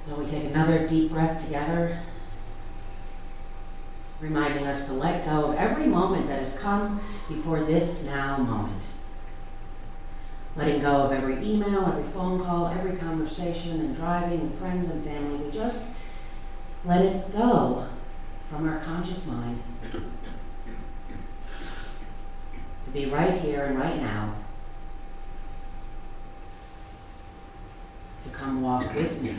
So we take another deep breath together, reminding us to let go of every moment that has come before this now moment. Letting go of every email, every phone call, every conversation, and driving, and friends and family. We just let it go from our conscious mind to be right here and right now, to come walk with me.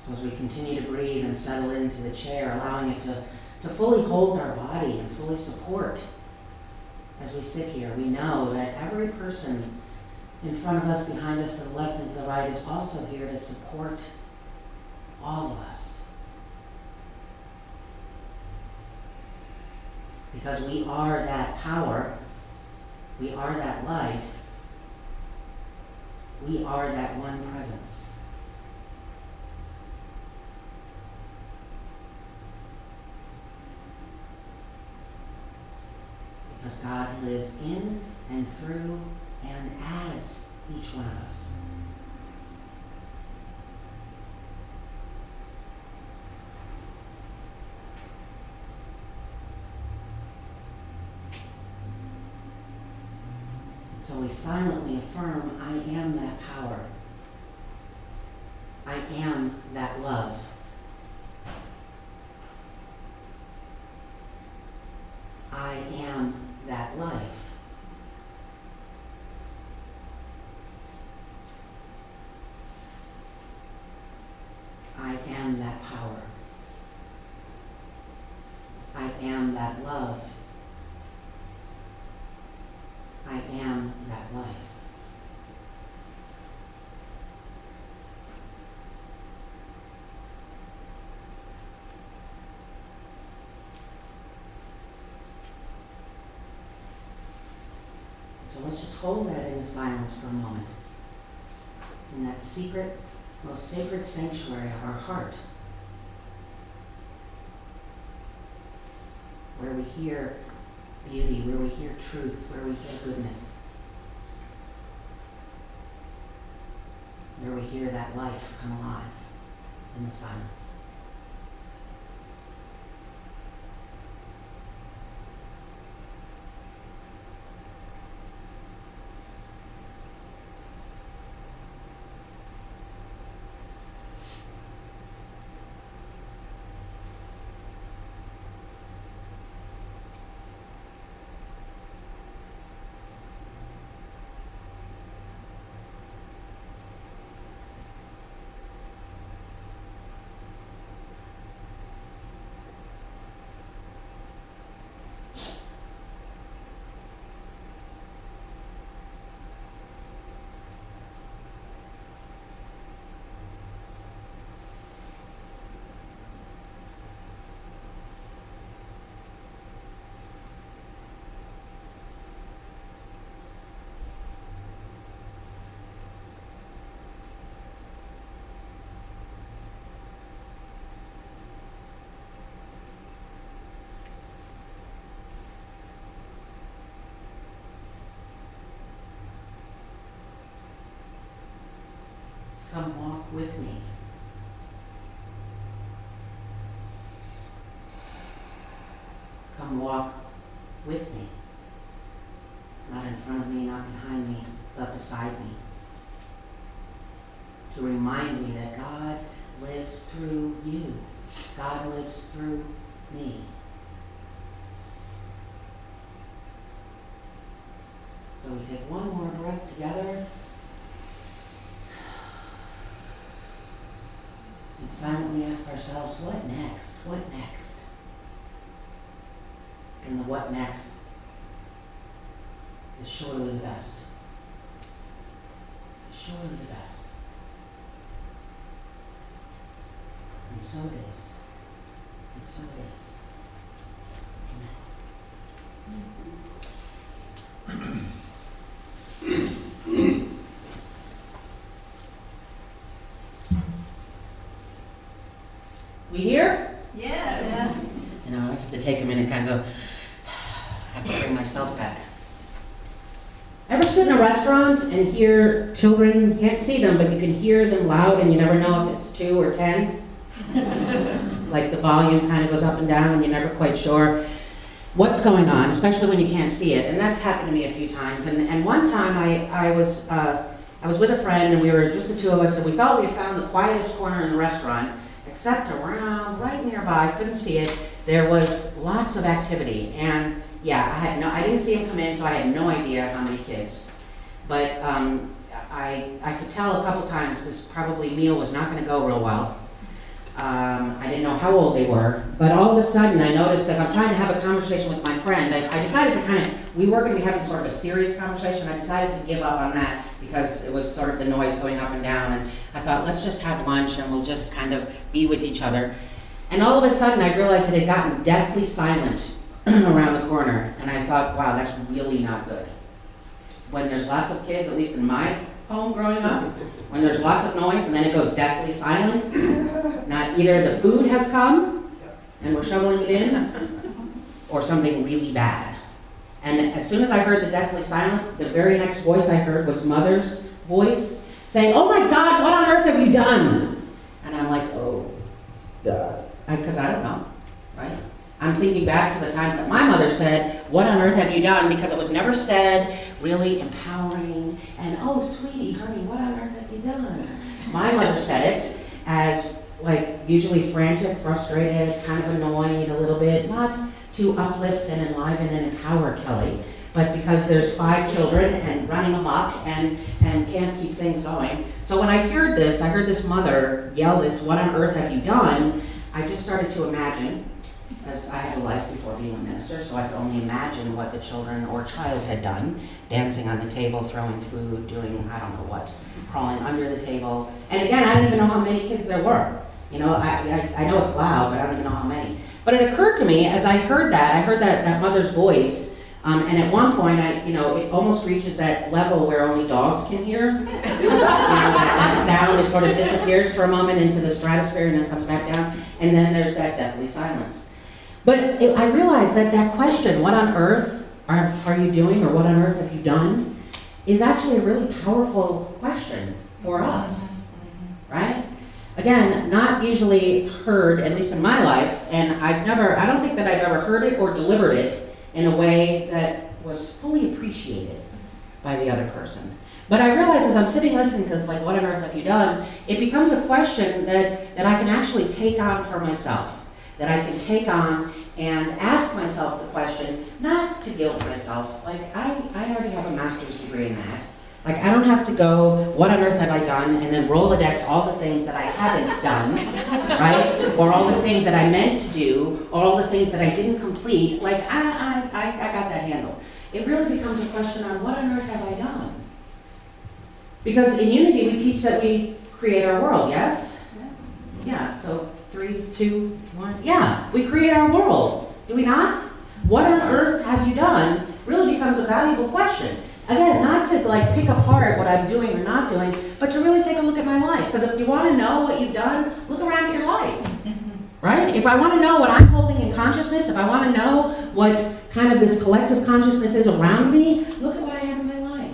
So as we continue to breathe and settle into the chair, allowing it to fully hold our body and fully support as we sit here, we know that every person in front of us, behind us, to the left and to the right is also here to support all of us. Because we are that power, we are that life, we are that one presence. Because God lives in and through and as each one of us. And so we silently affirm, I am that power. I am that love. I am that life. I am that power. I am that love. I am that life. So let's just hold that in the silence for a moment. In that secret, most sacred sanctuary of our heart, where we hear beauty, where we hear truth, where we hear goodness, where we hear that life come alive in the silence. Come walk with me. Come walk with me. Not in front of me, not behind me, but beside me. To remind me that God lives through you. God lives through me. So we take one more breath together. And silently ask ourselves, what next? What next? And the what next is surely the best. It's surely the best. And so it is. And so it is. We here? Yeah. You know, I have to take a minute and kind of go, I have to bring myself back. Ever sit in a restaurant and hear children, you can't see them, but you can hear them loud and you never know if it's 2 or 10? Like the volume kind of goes up and down and you're never quite sure what's going on, especially when you can't see it. And that's happened to me a few times. And one time I was with a friend and we were just the two of us and we thought we had found the quietest corner in the restaurant, except around right nearby, couldn't see it, there was lots of activity. And yeah, I didn't see him come in, so I had no idea how many kids. But I could tell a couple times this probably meal was not going to go real well. I didn't know how old they were, but all of a sudden I noticed as I'm trying to have a conversation with my friend, I decided to we were going to be having sort of a serious conversation. I decided to give up on that because it was sort of the noise going up and down, and I thought, let's just have lunch and we'll just kind of be with each other. And all of a sudden I realized it had gotten deathly silent around the corner, and I thought, wow, that's really not good. When there's lots of kids, at least in my home growing up, when there's lots of noise and then it goes deathly silent, not either the food has come and we're shoveling it in, or something really bad. And as soon as I heard the deathly silent, the very next voice I heard was Mother's voice saying, "Oh my God, what on earth have you done?" And I'm like, oh, God. Because I don't know, right? I'm thinking back to the times that my mother said, "What on earth have you done?" Because it was never said really empowering and, "Oh, sweetie, honey, what on earth have you done?" My mother said it as like usually frantic, frustrated, kind of annoyed a little bit, not to uplift and enliven and empower Kelly, but because there's 5 children and running amok and can't keep things going. So when I heard this mother yell this, "What on earth have you done?" I just started to imagine, as I had a life before being a minister, so I could only imagine what the children or child had done, dancing on the table, throwing food, doing I don't know what, crawling under the table. And again, I don't even know how many kids there were. You know, I know it's loud, but I don't even know how many. But it occurred to me as I heard that mother's voice, and at one point, it almost reaches that level where only dogs can hear. That sound, it sort of disappears for a moment into the stratosphere and then comes back down, and then there's that deathly silence. But I realized that question, "What on earth are you doing?" or "What on earth have you done?" is actually a really powerful question for us, right? Again, not usually heard, at least in my life, and I don't think that I've ever heard it or delivered it in a way that was fully appreciated by the other person. But I realize as I'm sitting listening to this, like, "What on earth have you done?" it becomes a question that I can actually take on for myself. That I can take on and ask myself the question, not to guilt myself. Like, I already have a master's degree in that. Like, I don't have to go, "What on earth have I done?" and then Rolodex all the things that I haven't done, right? Or all the things that I meant to do, or all the things that I didn't complete. Like, I got that handled. It really becomes a question on what on earth have I done? Because in Unity, we teach that we create our world, yes? Yeah, so 3, 2, 1. Yeah, we create our world. Do we not? What on earth have you done really becomes a valuable question. Again, not to like pick apart what I'm doing or not doing, but to really take a look at my life. Because if you want to know what you've done, look around at your life. Right? If I want to know what I'm holding in consciousness, if I want to know what kind of this collective consciousness is around me, look at what I have in my life.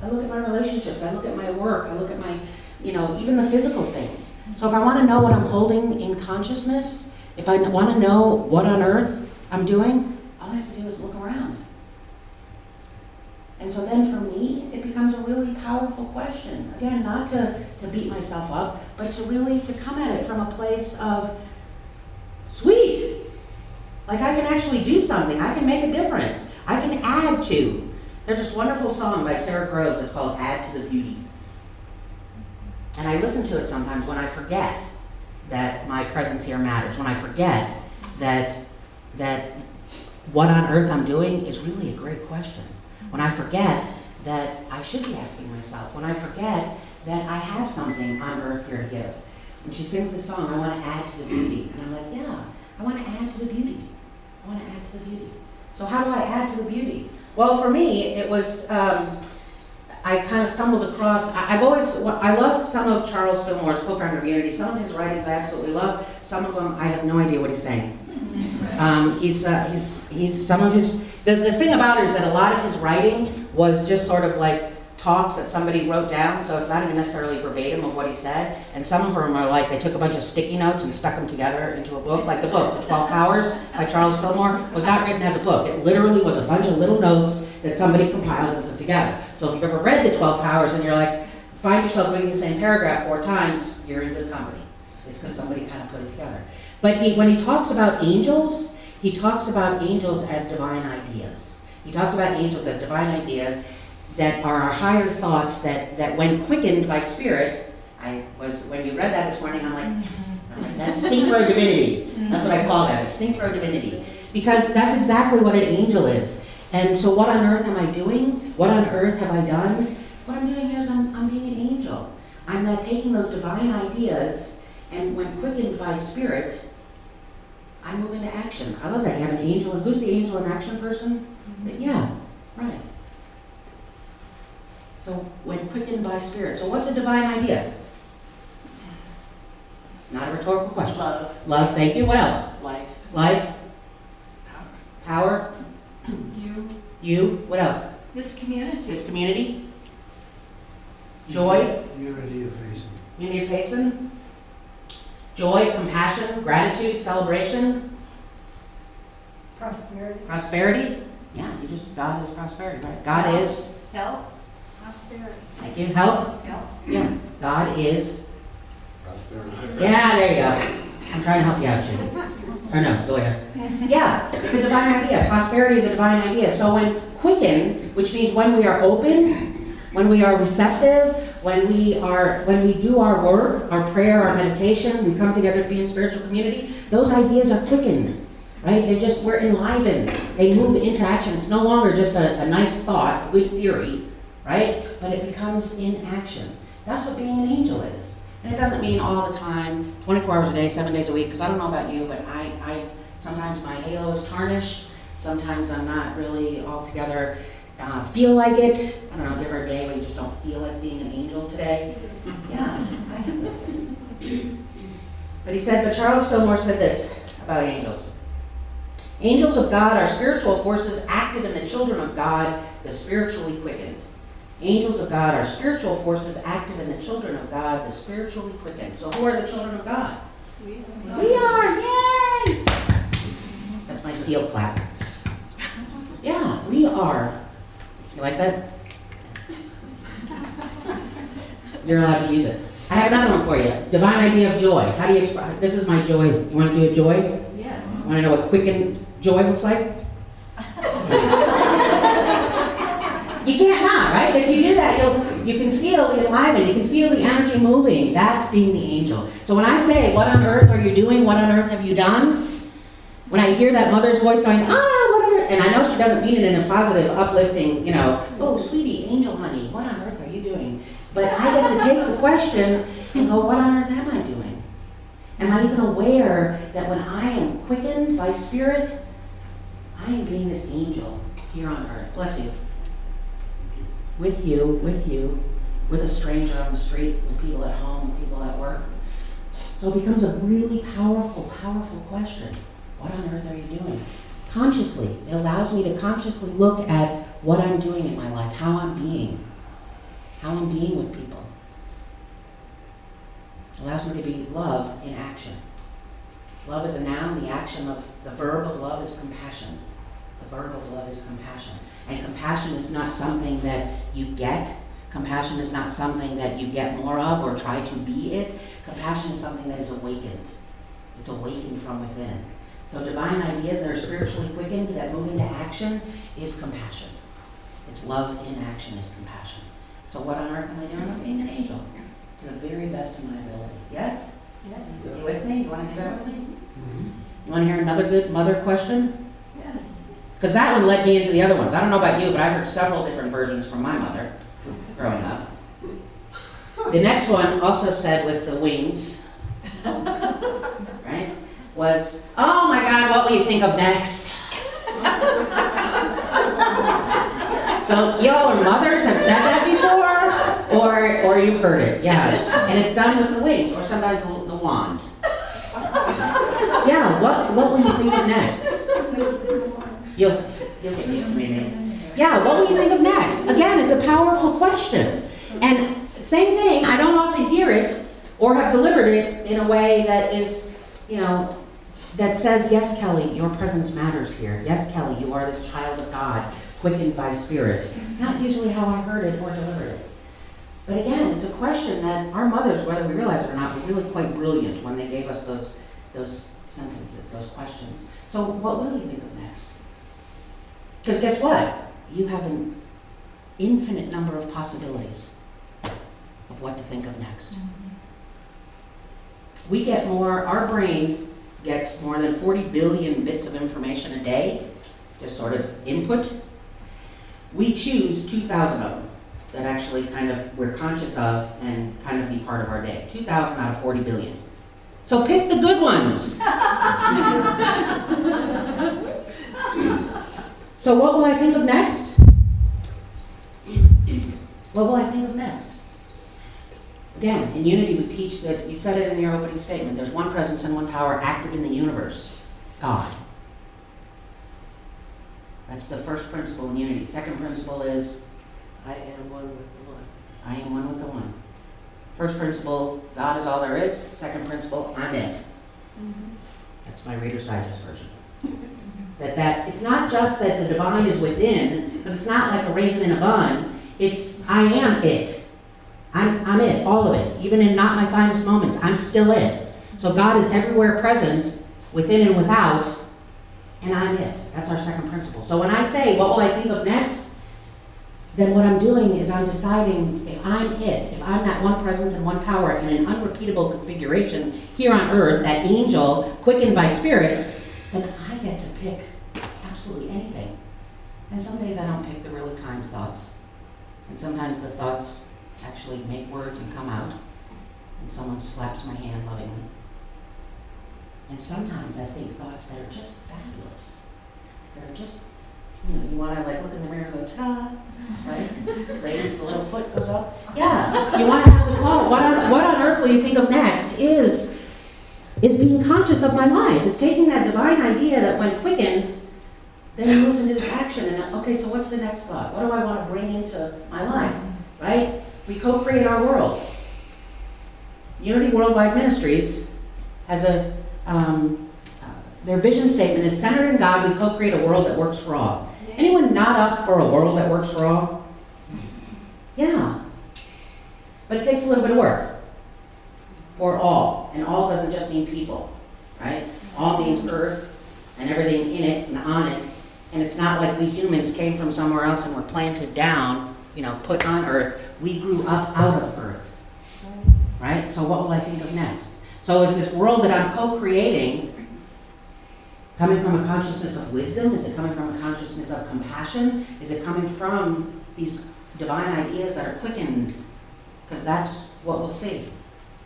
I look at my relationships, I look at my work, I look at my, even the physical things. So if I want to know what I'm holding in consciousness, if I want to know what on earth I'm doing, all I have to do is look around. And so then for me, it becomes a really powerful question. Again, not to beat myself up, but to come at it from a place of, sweet, like I can actually do something, I can make a difference, I can add to. There's this wonderful song by Sarah Groves, it's called "Add to the Beauty." And I listen to it sometimes when I forget that my presence here matters, when I forget that what on earth I'm doing is really a great question. When I forget that I should be asking myself, when I forget that I have something on earth here to give. When she sings this song, "I want to add to the beauty." And I'm like, yeah, I want to add to the beauty. I want to add to the beauty. So how do I add to the beauty? Well, for me, it was, I kind of stumbled across, I love some of Charles Fillmore's, co-founder of Unity. Some of his writings I absolutely love. Some of them, I have no idea what he's saying. He's some of his, the thing about it is that a lot of his writing was just sort of like talks that somebody wrote down, so it's not even necessarily verbatim of what he said. And some of them are like, they took a bunch of sticky notes and stuck them together into a book. Like the book, The 12 Powers by Charles Fillmore, was not written as a book. It literally was a bunch of little notes that somebody compiled and put together. So if you've ever read The 12 Powers and you're like, find yourself reading the same paragraph 4 times, you're in good company. It's because somebody kind of put it together. But when he talks about angels, he talks about angels as divine ideas. He talks about angels as divine ideas that are our higher thoughts that when quickened by spirit, when you read that this morning, I'm like, yes. I'm like, that's synchro divinity. That's what I call that, it's synchro divinity. Because that's exactly what an angel is. And so what on earth am I doing? What on earth have I done? What I'm doing here is I'm being an angel. I'm not taking those divine ideas, and when quickened by spirit, I move into action. I love that. You have an angel, and who's the angel in action person? Yeah, right. So when quickened by spirit. So what's a divine idea? Not a rhetorical question. Love. Love, thank you. What else? Life. Life. Power. Power. You. What else? This community. This community. Joy. Unity of Payson. Unity of Payson. Joy, compassion, gratitude, celebration. Prosperity. Prosperity. Yeah, God is prosperity, right? God is Health. Prosperity. Thank you. Health. Health. Yeah. God is. Prosperity. Yeah, there you go. I'm trying to help you out, Judy. Or no, Zoya. Yeah, it's a divine idea. Prosperity is a divine idea. So when quickened, which means when we are open, when we are receptive, when we do our work, our prayer, our meditation, we come together to be in spiritual community, those ideas are quickened. Right? We're enlivened. They move into action. It's no longer just a nice thought, a good theory, right? But it becomes in action. That's what being an angel is. And it doesn't mean all the time, 24 hours a day, 7 days a week, because I don't know about you, but I sometimes my halo is tarnished. Sometimes I'm not really altogether feel like it. I don't know, have you ever a day where you just don't feel like being an angel today? Yeah, I have those days. But Charles Fillmore said this about angels. Angels of God are spiritual forces active in the children of God, the spiritually quickened. Angels of God are spiritual forces active in the children of God, the spiritually quickened. So who are the children of God? We are, yay! That's my seal clap. Yeah, we are. You like that? You're allowed to use it. I have another one for you. Divine idea of joy. How do you express? This is my joy. You want to do a joy? Yes. You want to know what quickened joy looks like? You can't not, right? If you do that, you can feel the enlivenment, you can feel the energy moving. That's being the angel. So when I say, what on earth are you doing? What on earth have you done? When I hear that mother's voice going, what on earth? And I know she doesn't mean it in a positive, uplifting, oh, sweetie, angel honey, what on earth are you doing? But I get to take the question and go, what on earth am I doing? Am I even aware that when I am quickened by spirit, I am being this angel here on earth? Bless you. With you, with a stranger on the street, with people at home, people at work. So it becomes a really powerful, powerful question. What on earth are you doing? Consciously. It allows me to consciously look at what I'm doing in my life, how I'm being with people. It allows me to be love in action. Love is a noun. The verb of love is compassion. The verb of love is compassion. And compassion is not something that you get. Compassion is not something that you get more of or try to be it. Compassion is something that is awakened. It's awakened from within. So divine ideas that are spiritually quickened, that move into action, is compassion. It's love in action is compassion. So what on earth am I doing? I'm being an angel to the very best of my ability. Yes? Yes. Are you with me? You want to do that with me? Mm-hmm. You want to hear another good mother question? Yes. Because that one led me into the other ones. I don't know about you, but I heard several different versions from my mother growing up. The next one also said with the wings, right, was, oh my God, what will you think of next? So y'all are mothers have said that before, or you've heard it, yeah. And it's done with the wings, or sometimes the wand. Yeah, what will you think of next? You'll get used to me, maybe. Yeah, what will you think of next? Again, it's a powerful question. And same thing, I don't often hear it or have delivered it in a way that is, that says, yes, Kelly, your presence matters here. Yes, Kelly, you are this child of God, quickened by spirit. Not usually how I heard it or delivered it. But again, it's a question that our mothers, whether we realize it or not, were really quite brilliant when they gave us those sentences, those questions. So what will you think of next? Because guess what? You have an infinite number of possibilities of what to think of next. We get more, our brain gets more than 40 billion bits of information a day, just sort of input. We choose 2,000 of them that actually kind of we're conscious of and kind of be part of our day. 2,000 out of 40 billion. So pick the good ones. So what will I think of next? What will I think of next? Again, in Unity we teach that, you said it in your opening statement, there's one presence and one power active in the universe, God. That's the first principle in Unity. Second principle is, I am one with the one. I am one with the one. First principle, God is all there is. Second principle, I'm it. That's my Reader's Digest version. That it's not just that the divine is within, because it's not like a raisin in a bun. It's, I am it. I'm it, all of it. Even in not my finest moments, I'm still it. So God is everywhere present, within and without, and I'm it. That's our second principle. So when I say, what will I think of next? Then what I'm doing is I'm deciding if I'm it, if I'm that one presence and one power in an unrepeatable configuration here on earth, that angel quickened by spirit, then I get to pick absolutely anything. And some days I don't pick the really kind thoughts. And sometimes the thoughts actually make words and come out. And someone slaps my hand lovingly. And sometimes I think thoughts that are just fabulous. That are just, you want to like look in the mirror and go, ta-da, right? Ladies, the little foot goes up. Yeah, you want to have the thought, what on earth will you think of next is being conscious of my life. Is taking that divine idea that when quickened, then it moves into this action. And okay, so what's the next thought? What do I want to bring into my life, right? We co-create our world. Unity Worldwide Ministries has their vision statement is centered in God, we co-create a world that works for all. Anyone not up for a world that works for all? Yeah. But it takes a little bit of work. For all. And all doesn't just mean people, right? All means earth and everything in it and on it. And it's not like we humans came from somewhere else and were planted down, put on earth. We grew up out of earth, right? So what will I think of next? So is this world that I'm co-creating coming from a consciousness of wisdom? Is it coming from a consciousness of compassion? Is it coming from these divine ideas that are quickened? Because that's what we'll see.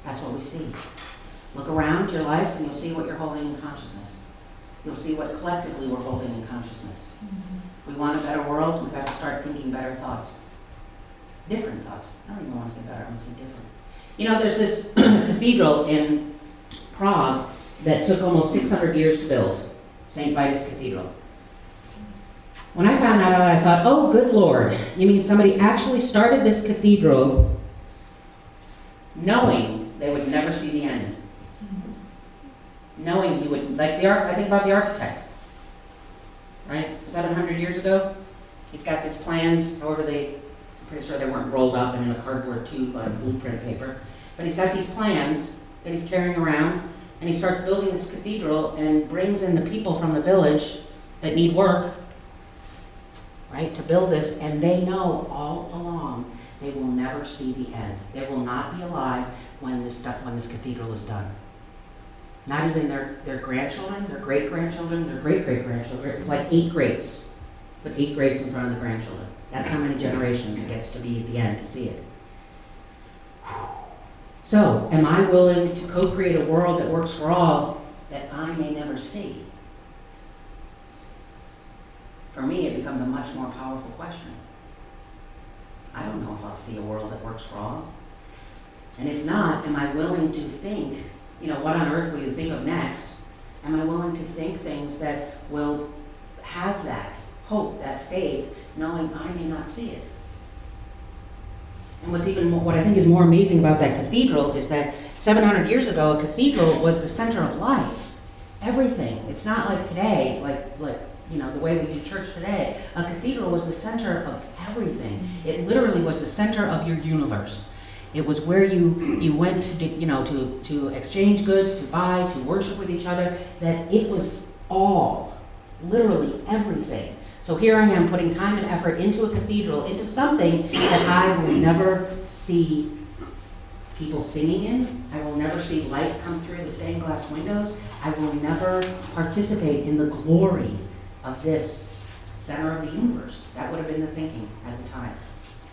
That's what we see. Look around your life and you'll see what you're holding in consciousness. You'll see what collectively we're holding in consciousness. We want a better world, we've got to start thinking better thoughts. Different thoughts. I don't even want to say better, I want to say different. There's this cathedral in Prague that took almost 600 years to build. St. Vitus Cathedral. When I found that out, I thought, oh, good Lord. You mean somebody actually started this cathedral knowing they would never see the end? Knowing he would, I think about the architect, right? 700 years ago, he's got these plans, I'm pretty sure they weren't rolled up and in a cardboard tube on blueprint paper, but he's got these plans that he's carrying around, and he starts building this cathedral and brings in the people from the village that need work, right, to build this, and they know all along they will never see the end. They will not be alive when this cathedral is done. Not even their grandchildren, their great-grandchildren, their great-great-grandchildren. It's like 8 greats. Put 8 greats in front of the grandchildren. That's how many generations it gets to be at the end to see it. So, am I willing to co-create a world that works for all that I may never see? For me, it becomes a much more powerful question. I don't know if I'll see a world that works for all. And if not, am I willing to think, what on earth will you think of next? Am I willing to think things that will have that hope, that faith, knowing I may not see it? And what I think is more amazing about that cathedral is that 700 years ago, a cathedral was the center of life. Everything. It's not like today, like the way we do church today. A cathedral was the center of everything. It literally was the center of your universe. It was where you went to exchange goods, to buy, to worship with each other. That it was all, literally everything. So here I am putting time and effort into a cathedral, into something that I will never see people singing in. I will never see light come through the stained glass windows. I will never participate in the glory of this center of the universe. That would have been the thinking at the time.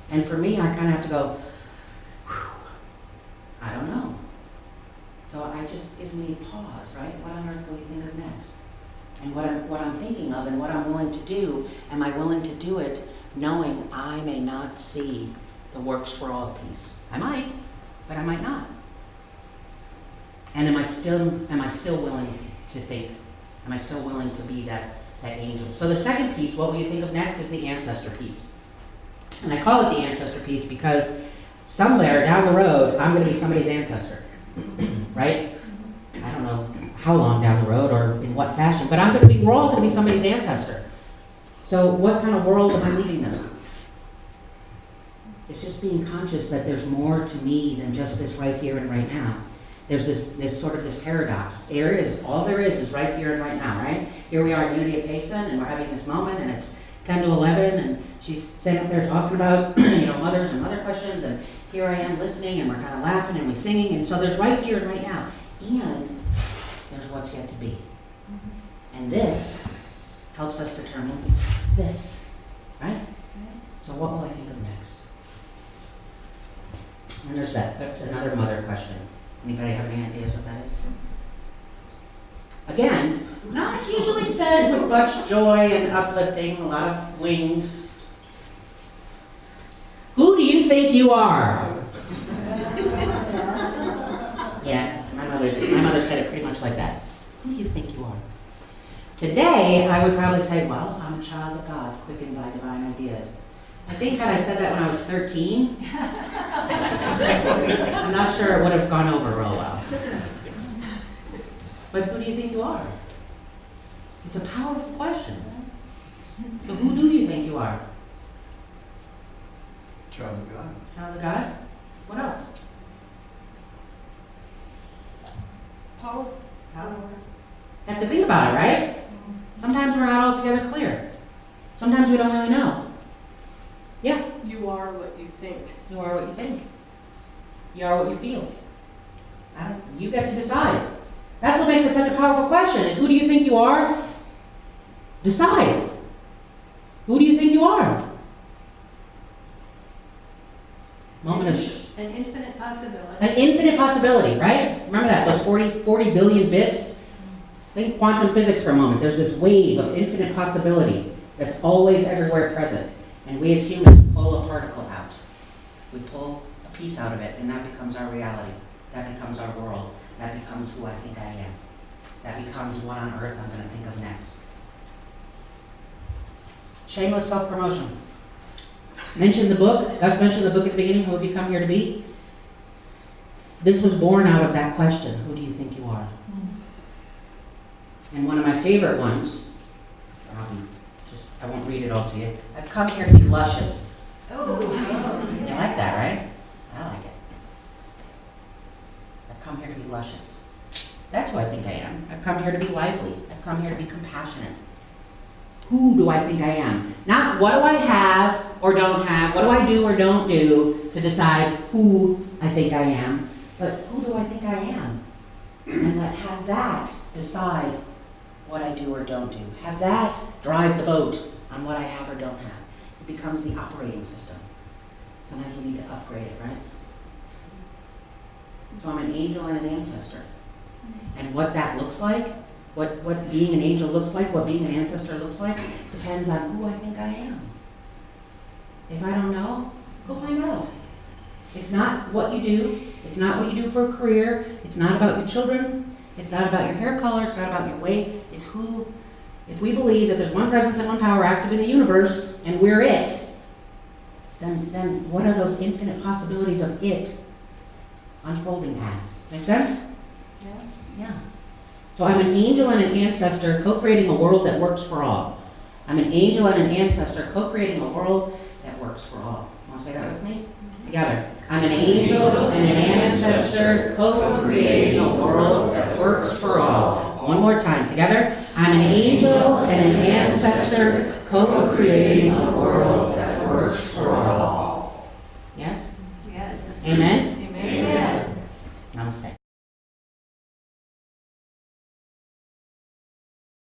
And for me, I kind of have to go, I don't know. So it just gives me pause, right? What on earth will you think of next? And what I'm thinking of and what I'm willing to do, am I willing to do it knowing I may not see the works for all piece? I might, but I might not. And am I still willing to think? Am I still willing to be that angel? So the second piece, what will you think of next, is the ancestor piece. And I call it the ancestor piece because somewhere down the road, I'm going to be somebody's ancestor, right? I don't know how long down the road or in what fashion, but we're all going to be somebody's ancestor. So what kind of world am I leaving them? It's just being conscious that there's more to me than just this right here and right now. There's this paradox. All there is right here and right now, right? Here we are at Unity at Payson, and we're having this moment, and it's 10 to 11, and she's sitting up there talking about, mothers and mother questions, and here I am listening, and we're kind of laughing, and we're singing, and so there's right here and right now. And there's what's yet to be. And this helps us determine this, right? So what will I think of next? And there's another mother question. Anybody have any ideas what that is? Again, not usually said with much joy and uplifting, a lot of wings. Who do you think you are? Yeah, my mother said it pretty much like that. Who do you think you are? Today, I would probably say, well, I'm a child of God, quickened by divine ideas. I think had I said that when I was 13, I'm not sure it would have gone over real well. But who do you think you are? It's a powerful question. So who do you think you are? Child of God. Child of God? What else? Power. Have to think about it, right? Sometimes we're not altogether clear. Sometimes we don't really know. Yeah. You are what you think. You are what you think. You are what you feel. You get to decide. That's what makes it such a powerful question, is who do you think you are? Decide. Who do you think you are? Moment of An infinite possibility. an infinite possibility, right? Remember that, those 40 billion bits? Think quantum physics for a moment. There's this wave of infinite possibility that's always everywhere present. And we as humans pull a particle out. We pull a piece out of it, and that becomes our reality. That becomes our world. That becomes who I think I am. That becomes what on earth I'm going to think of next. Shameless self-promotion. Mention the book. Gus mentioned the book at the beginning, Who Have You Come Here to Be? This was born out of that question, who do you think you are? And one of my favorite ones, I won't read it all to you. I've come here to be luscious. Oh. You like that, right? I like it. I've come here to be luscious. That's who I think I am. I've come here to be lively. I've come here to be compassionate. Who do I think I am? Not what do I have or don't have, what do I do or don't do to decide who I think I am, but who do I think I am? And have that decide what I do or don't do. Have that drive the boat on what I have or don't have. It becomes the operating system. Sometimes we need to upgrade it, right? So I'm an angel and an ancestor. And what that looks like, what being an angel looks like, what being an ancestor looks like, depends on who I think I am. If I don't know, go find out. It's not what you do. It's not what you do for a career. It's not about your children. It's not about your hair color, it's not about your weight, it's who, if we believe that there's one presence and one power active in the universe, and we're it, then what are those infinite possibilities of it unfolding as? Make sense? Yeah. Yeah. So I'm an angel and an ancestor co-creating a world that works for all. I'm an angel and an ancestor co-creating a world that works for all. Want to say that with me? Together. I'm an angel and an ancestor co-creating a world that works for all. One more time. Together. I'm an angel and an ancestor co-creating a world